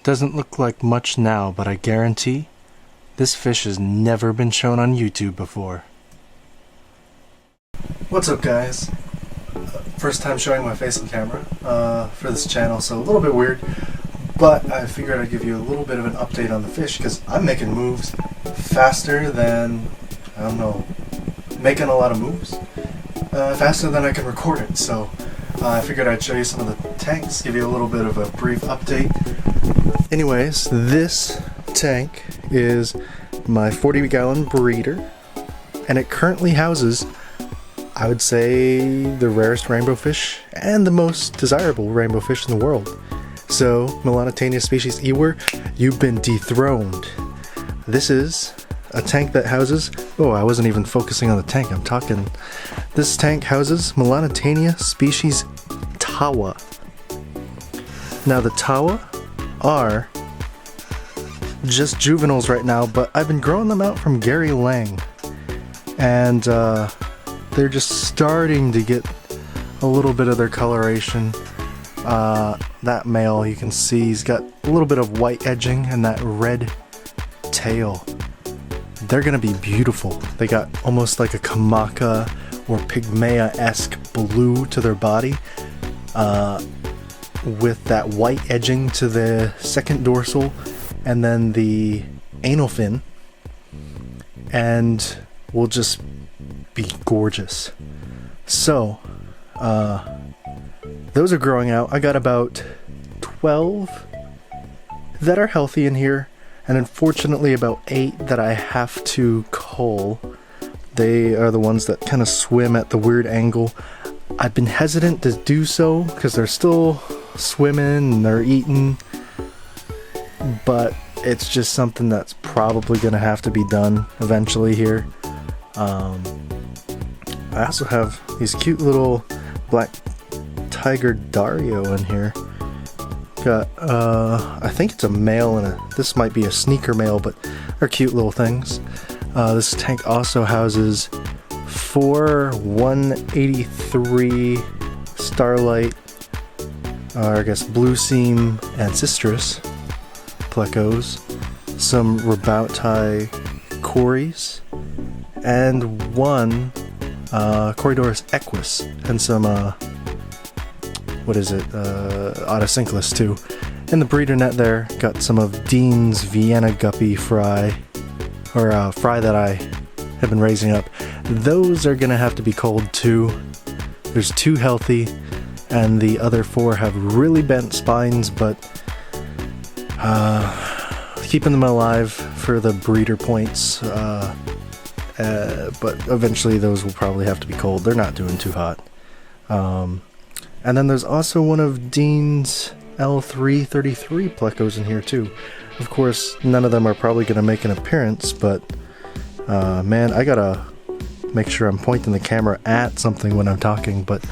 Doesn't look like much now, but I guarantee this fish has never been shown on YouTube before. What's up, guys? First time showing my face on camera for this channel, so a little bit weird, but I figured I'd give you a little bit of an update on the fish because I'm making moves faster than, I don't know, making a lot of moves faster than I can record it. So I figured I'd show you some of the tanks, give you a little bit of a brief update. Anyways, this tank is my 40-gallon breeder, and it currently houses, I would say, the rarest rainbow fish and the most desirable rainbow fish in the world. So, Melanotaenia species Ewer, you've been dethroned. This is a tank that houses, oh, I wasn't even focusing on the tank, I'm talking. This tank houses Melanotaenia species Tawa. Now the Tawa are just juveniles right now, but I've been growing them out from Gary Lang, and they're just starting to get a little bit of their coloration. That male, you can see he's got a little bit of white edging and that red tail. They're gonna be beautiful. They got almost like a Kamaka or Pygmaea-esque blue to their body, with that white edging to the second dorsal and then the anal fin, and will just be gorgeous. So those are growing out. I got about 12 that are healthy in here, and unfortunately about 8 that I have to cull. They are the ones that kind of swim at the weird angle. I've been hesitant to do so because they're still swimming and they're eating, but it's just something that's probably going to have to be done eventually here. I also have these cute little black tiger Dario in here. Got I think it's a male and this might be a sneaker male, but they're cute little things. This tank also houses 4 183 starlight, or I guess blue seam ancestris plecos, some Rainbowfish cories, and 1 Corydorus equus, and some Autosynclus too. In the breeder net there, got some of Dean's Vienna guppy fry, or fry that I have been raising up. Those are gonna have to be culled too. There's 2 healthy, and the other 4 have really bent spines, but keeping them alive for the breeder points. But eventually those will probably have to be culled. They're not doing too hot. And then there's also one of Dean's L333 plecos in here too. Of course, none of them are probably going to make an appearance, but man, I gotta make sure I'm pointing the camera at something when I'm talking. But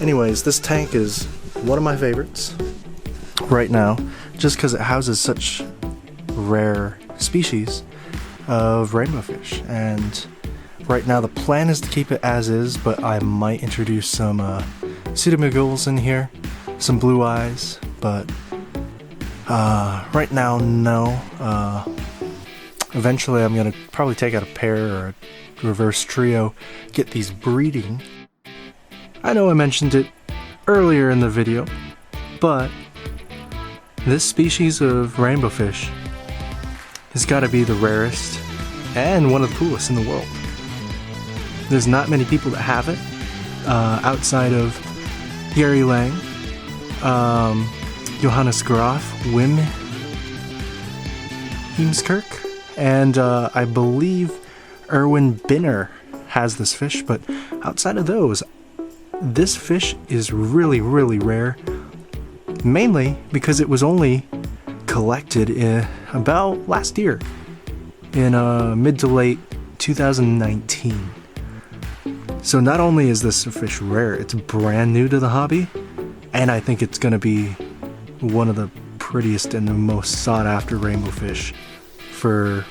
anyways, this tank is one of my favorites right now, just because it houses such rare species of rainbow fish. And right now the plan is to keep it as is, but I might introduce some pseudomugils in here, some blue eyes, but right now, no. Eventually I'm gonna probably take out a pair or a reverse trio, get these breeding. I know I mentioned it earlier in the video, but this species of rainbow fish has got to be the rarest and one of the coolest in the world. There's not many people that have it outside of Gary Lang, Johannes Graf, Wim Heemskirk, and I believe Erwin Binner has this fish, but outside of those, this fish is really, really rare, mainly because it was only collected in about last year, in mid to late 2019. So not only is this fish rare, it's brand new to the hobby, and I think it's going to be one of the prettiest and the most sought after rainbow fish for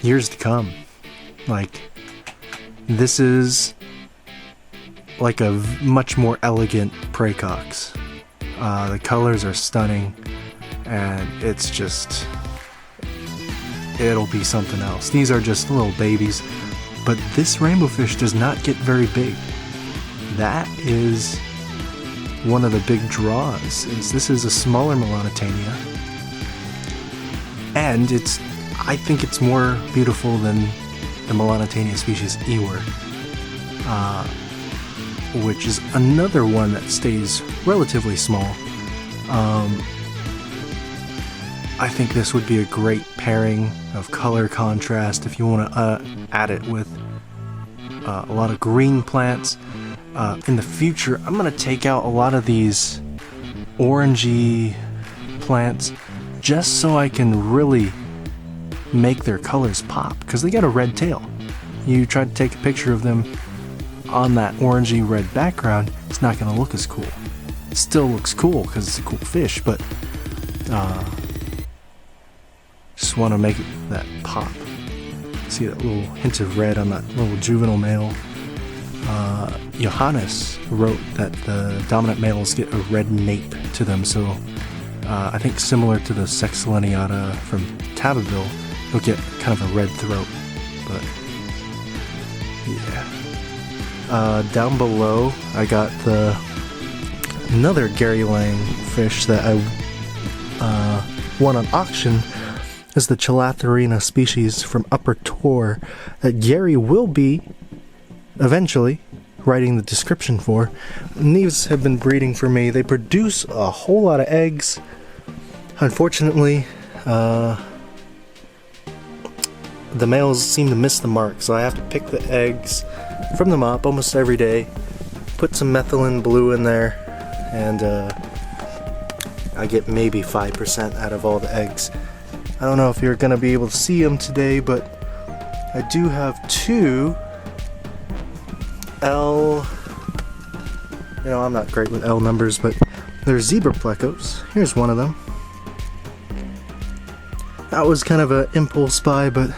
years to come. Like, this is like a much more elegant prey cox. The colors are stunning. and it's just, it'll be something else. These are just little babies, but this rainbowfish does not get very big. That is one of the big draws, is this is a smaller Melanotaenia, and I think it's more beautiful than the Melanotaenia species Ewer, which is another one that stays relatively small. I think this would be a great pairing of color contrast if you want to add it with a lot of green plants. In the future, I'm going to take out a lot of these orangey plants just so I can really make their colors pop, because they got a red tail. You try to take a picture of them on that orangey red background, it's not going to look as cool. It still looks cool because it's a cool fish, but just want to make that pop. See that little hint of red on that little juvenile male. Johannes wrote that the dominant males get a red nape to them, so I think similar to the Sextilineata from Tabaville, they'll get kind of a red throat. But yeah, down below I got another Gary Lang fish that I won on auction. Is the Chilatharina species from Upper Tor that Gary will be eventually writing the description for. And these have been breeding for me. They produce a whole lot of eggs. Unfortunately, the males seem to miss the mark, so I have to pick the eggs from the mop almost every day, put some methylene blue in there, and I get maybe 5% out of all the eggs. I don't know if you're going to be able to see them today, but I do have two L, I'm not great with L numbers, but they're zebra plecos. Here's one of them. That was kind of an impulse buy, but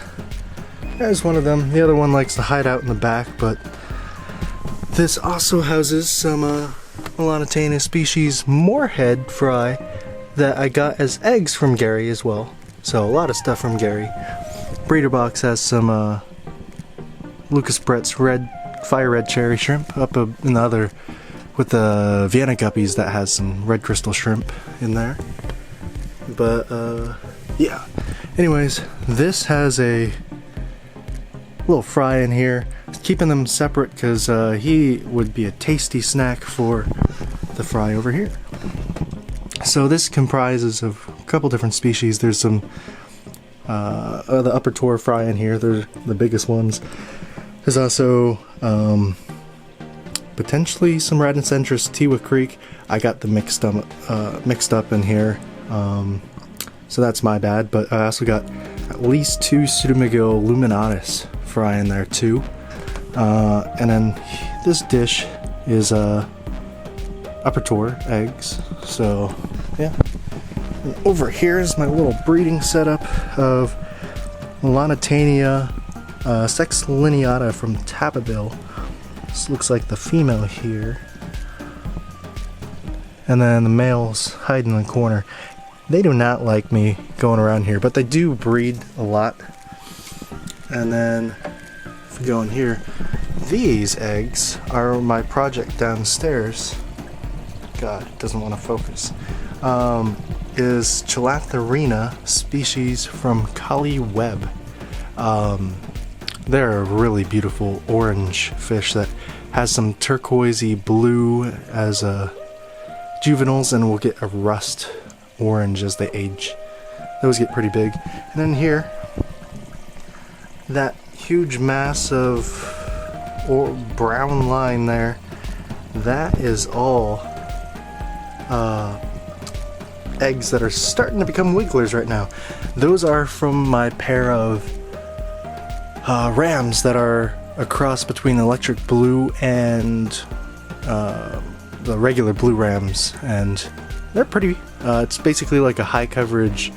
there's one of them. The other one likes to hide out in the back, but this also houses some Melanotaenia species moorhead fry that I got as eggs from Gary as well. So a lot of stuff from Gary. Breeder box has some Lucas Brett's fire red cherry shrimp up in the other with the Vienna guppies that has some red crystal shrimp in there. But yeah. Anyways, this has a little fry in here. Keeping them separate because he would be a tasty snack for the fry over here. So this comprises of a couple different species. There's some the Upper Tor fry in here. They're the biggest ones. There's also potentially some Radicentris Tewa Creek. I got them mixed up in here, so that's my bad. But I also got at least two Pseudomygil luminatus fry in there too. And then this dish is Upper Tor eggs. So yeah. And over here is my little breeding setup of Melanotaenia Sextilineata from Tabaville. This looks like the female here. And then the males hide in the corner. They do not like me going around here, but they do breed a lot. And then if we go in here, these eggs are my project downstairs. God, it doesn't want to focus. Is Chilatharina species from Kali Webb. They're a really beautiful orange fish that has some turquoisey blue as juveniles, and will get a rust orange as they age. Those get pretty big. And then here, that huge mass of brown line there, that is all eggs that are starting to become wigglers right now. Those are from my pair of rams that are a cross between electric blue and the regular blue rams, and they're pretty. It's basically like a high coverage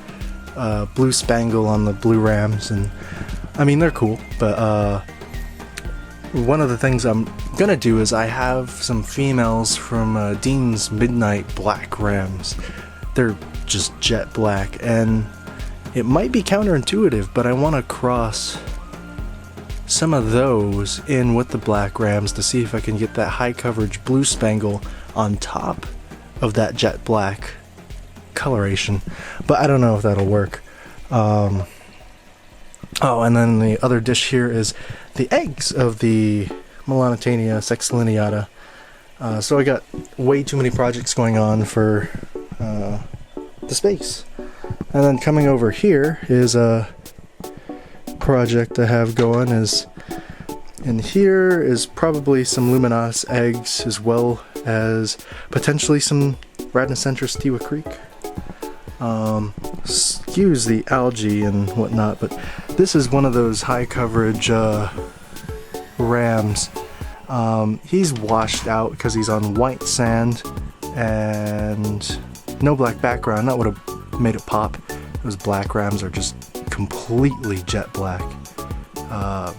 blue spangle on the blue rams, and I mean they're cool. But one of the things I'm gonna do is I have some females from Dean's Midnight Black Rams. They're just jet black, and it might be counterintuitive, but I want to cross some of those in with the black rams to see if I can get that high coverage blue spangle on top of that jet black coloration, but I don't know if that'll work. Oh, and then the other dish here is the eggs of the Melanotaenia sexlineata. So I got way too many projects going on for the space. And then coming over here is a project I have going is, and here is probably some Luminatus eggs as well as potentially some Rhamnocentris Tawa Creek. Excuse the algae and whatnot, but this is one of those high coverage rams. He's washed out because he's on white sand and no black background. That would have made it pop. Those black rams are just completely jet black.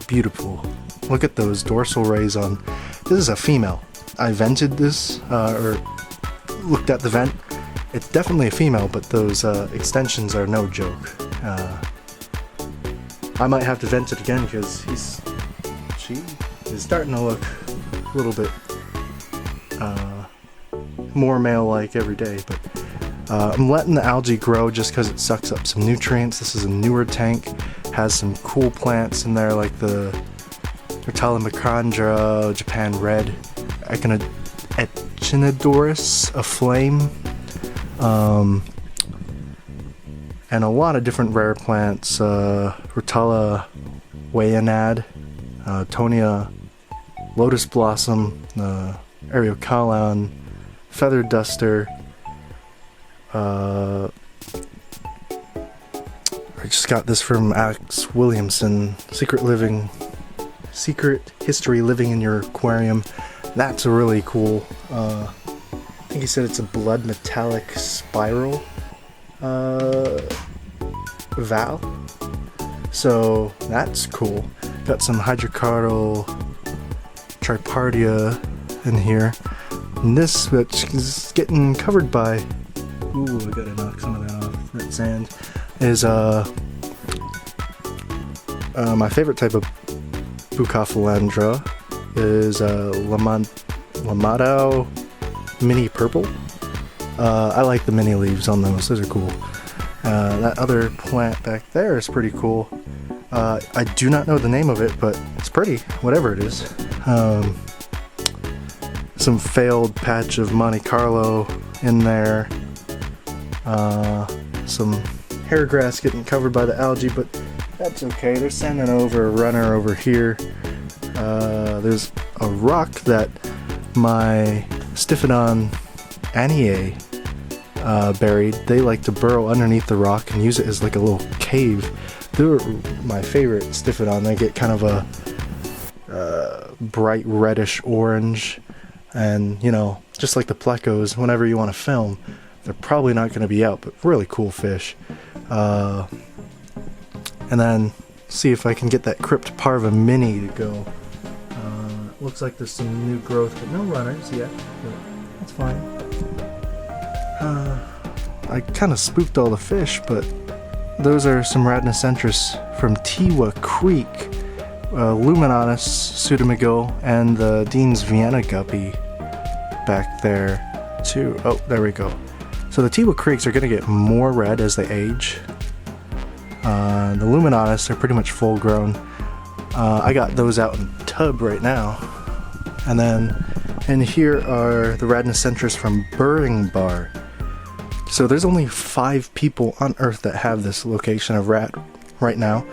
Beautiful. Look at those dorsal rays on. This is a female. I vented this, or looked at the vent. It's definitely a female, but those extensions are no joke. I might have to vent it again because she is starting to look a little bit more male-like every day. But I'm letting the algae grow just because it sucks up some nutrients. This is a newer tank, has some cool plants in there like the Rhamnocentris, Japan Red, Echinodorus, Aflame, and a lot of different rare plants, Rotella Wayanad, Tonia Lotus Blossom, Areocalan, Feather Duster. I just got this from Alex Williamson, Secret History Living in Your Aquarium. That's a really cool, I think he said it's a blood metallic spiral val. So that's cool. Got some hydrocaudal tripartia in here. And this, which is getting covered by, ooh, I gotta knock some of that off, that sand, is my favorite type of Bucophilandra is Lamado Mini Purple. I like the mini leaves on those are cool. That other plant back there is pretty cool. I do not know the name of it, but it's pretty, whatever it is. Some failed patch of Monte Carlo in there. Some hair grass getting covered by the algae, but that's okay. They're sending over a runner over here. There's a rock that my Stiphodon Aniae buried. They like to burrow underneath the rock and use it as like a little cave. They're my favorite Stiphodon. They get kind of a bright reddish orange, and you know, just like the plecos, whenever you want to film, they're probably not going to be out, but really cool fish. And then see if I can get that Crypt Parva Mini to go. Looks like there's some new growth, but no runners yet. But that's fine. I kind of spooked all the fish, but those are some Rhamnocentris from Tawa Creek, Luminatus Pseudomygil, and the Dean's Vienna Guppy back there too. Oh, there we go. So the Tawa Creeks are going to get more red as they age. The Luminatus are pretty much full grown. I got those out in a tub right now. And then in here are the Rhamnocentris from Burring Bar. So there's only 5 people on Earth that have this location of rat right now.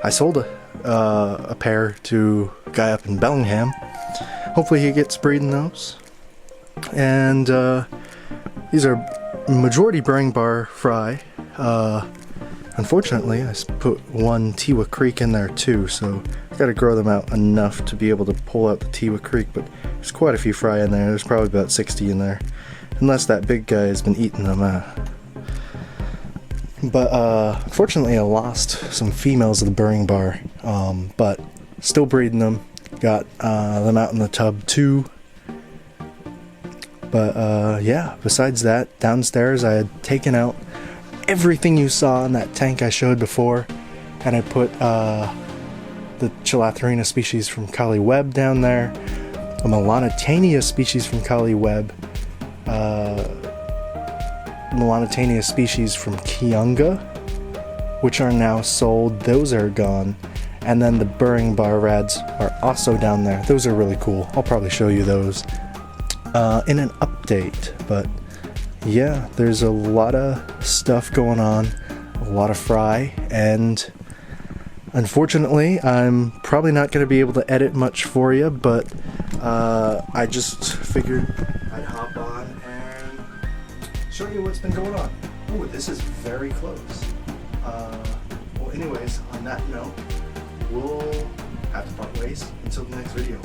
I sold a pair to a guy up in Bellingham. Hopefully he gets breeding those. And these are majority Burring Bar fry. Unfortunately, I put one Tawa Creek in there too, so I gotta grow them out enough to be able to pull out the Tawa Creek, but there's quite a few fry in there. There's probably about 60 in there, unless that big guy has been eating them. But unfortunately, I lost some females of the Burring Bar, but still breeding them. Got them out in the tub too. But yeah, besides that, downstairs I had taken out everything you saw in that tank I showed before, and I put the Chalathorina species from Kali Webb down there, a Melanotaenia species from Kali Webb, Melanotaenia species from Kiunga, which are now sold. Those are gone. And then the burring bar rads are also down there. Those are really cool. I'll probably show you those in an update. But yeah, there's a lot of stuff going on, a lot of fry, and unfortunately I'm probably not going to be able to edit much for you, but I just figured I'd hop on and show you what's been going on. Ooh, this is very close. Well, anyways, on that note, we'll have to part ways until the next video.